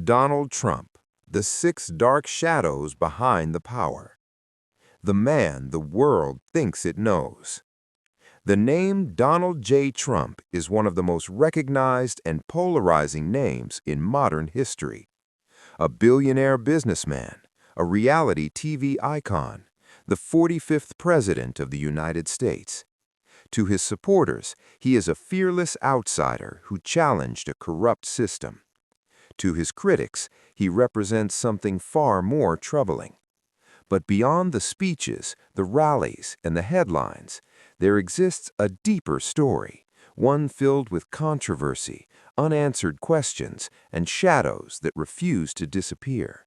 Donald Trump, the six dark shadows behind the power. The man the world thinks it knows. The name Donald J. Trump is one of the most recognized and polarizing names in modern history. A billionaire businessman, a reality TV icon, the 45th President of the United States. To his supporters, he is a fearless outsider who challenged a corrupt system. To his critics, he represents something far more troubling. But beyond the speeches, the rallies, and the headlines, there exists a deeper story, one filled with controversy, unanswered questions, and shadows that refuse to disappear.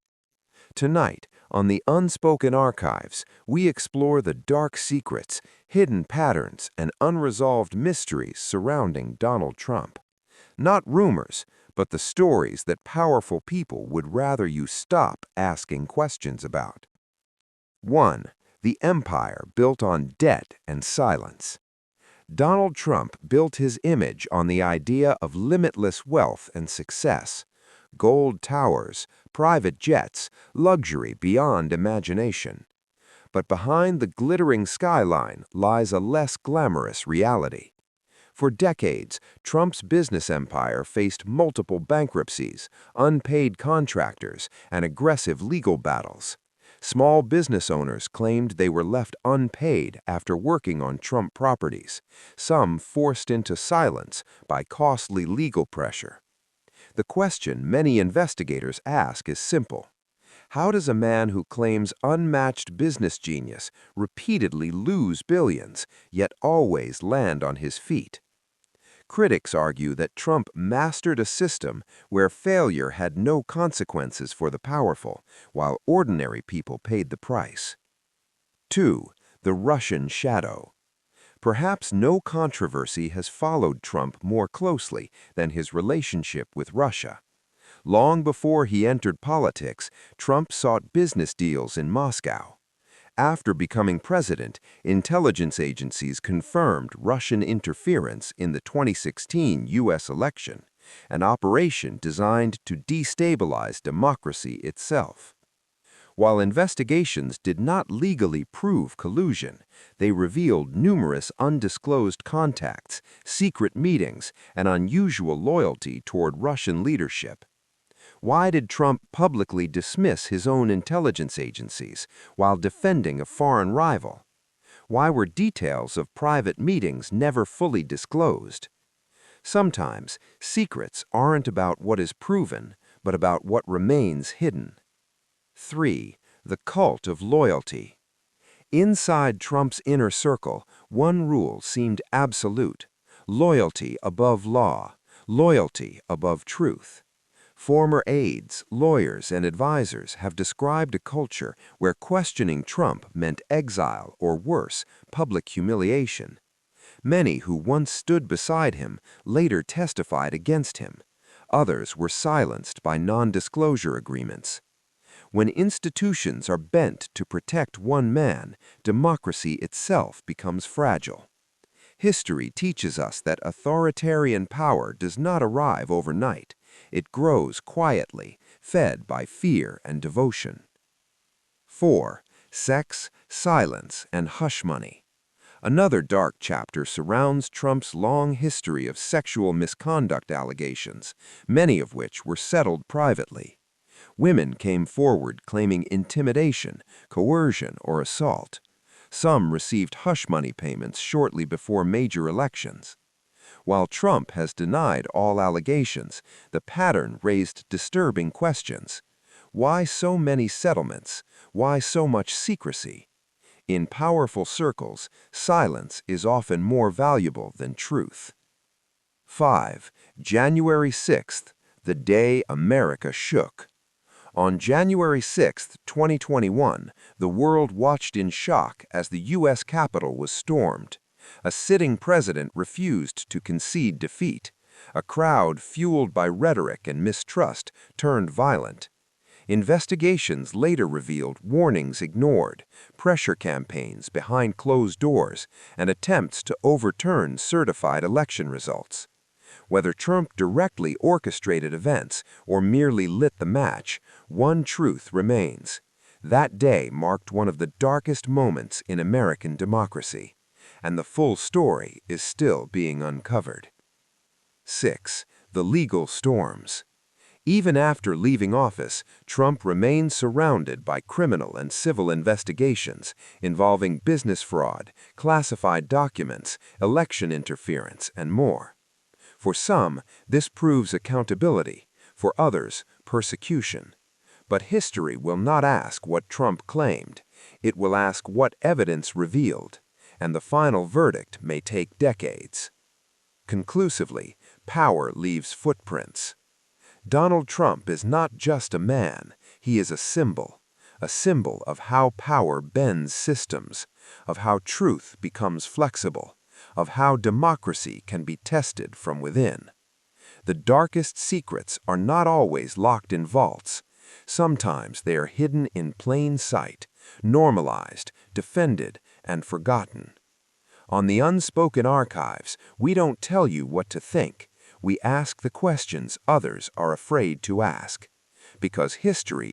Tonight, on the Unspoken Archives, we explore the dark secrets, hidden patterns, and unresolved mysteries surrounding Donald Trump. Not rumors, but the stories that powerful people would rather you stop asking questions about. 1. The empire built on debt and silence. Donald Trump built his image on the idea of limitless wealth and success. Gold towers, private jets, luxury beyond imagination. But behind the glittering skyline lies a less glamorous reality. For decades, Trump's business empire faced multiple bankruptcies, unpaid contractors, and aggressive legal battles. Small business owners claimed they were left unpaid after working on Trump properties, some forced into silence by costly legal pressure. The question many investigators ask is simple. How does a man who claims unmatched business genius repeatedly lose billions, yet always land on his feet? Critics argue that Trump mastered a system where failure had no consequences for the powerful, while ordinary people paid the price. 2. The Russian shadow. Perhaps no controversy has followed Trump more closely than his relationship with Russia. Long before he entered politics, Trump sought business deals in Moscow. After becoming president, intelligence agencies confirmed Russian interference in the 2016 U.S. election, an operation designed to destabilize democracy itself. While investigations did not legally prove collusion, they revealed numerous undisclosed contacts, secret meetings, and unusual loyalty toward Russian leadership. Why did Trump publicly dismiss his own intelligence agencies while defending a foreign rival? Why were details of private meetings never fully disclosed? Sometimes, secrets aren't about what is proven, but about what remains hidden. 3. The cult of loyalty. Inside Trump's inner circle, one rule seemed absolute: loyalty above law, loyalty above truth. Former aides, lawyers, and advisors have described a culture where questioning Trump meant exile or worse, public humiliation. Many who once stood beside him later testified against him. Others were silenced by non-disclosure agreements. When institutions are bent to protect one man, democracy itself becomes fragile. History teaches us that authoritarian power does not arrive overnight. It grows quietly, fed by fear and devotion. 4. Sex, silence, and hush money. Another dark chapter surrounds Trump's long history of sexual misconduct allegations, many of which were settled privately. Women came forward claiming intimidation, coercion, or assault. Some received hush money payments shortly before major elections. While Trump has denied all allegations, the pattern raised disturbing questions. Why so many settlements? Why so much secrecy? In powerful circles, silence is often more valuable than truth. 5. January 6th, the day America shook. On January 6, 2021, the world watched in shock as the U.S. Capitol was stormed. A sitting president refused to concede defeat. A crowd fueled by rhetoric and mistrust turned violent. Investigations later revealed warnings ignored, pressure campaigns behind closed doors, and attempts to overturn certified election results. Whether Trump directly orchestrated events or merely lit the match, one truth remains. That day marked one of the darkest moments in American democracy, and the full story is still being uncovered. 6. The legal storms. Even after leaving office, Trump remains surrounded by criminal and civil investigations involving business fraud, classified documents, election interference, and more. For some, this proves accountability; for others, persecution. But history will not ask what Trump claimed. It will ask what evidence revealed, and the final verdict may take decades. Conclusively, power leaves footprints. Donald Trump is not just a man, he is a symbol of how power bends systems, of how truth becomes flexible, of how democracy can be tested from within. The darkest secrets are not always locked in vaults. Sometimes they are hidden in plain sight, normalized, defended, and forgotten. On the Unspoken archives, we don't tell you what to think. We ask the questions others are afraid to ask. Because history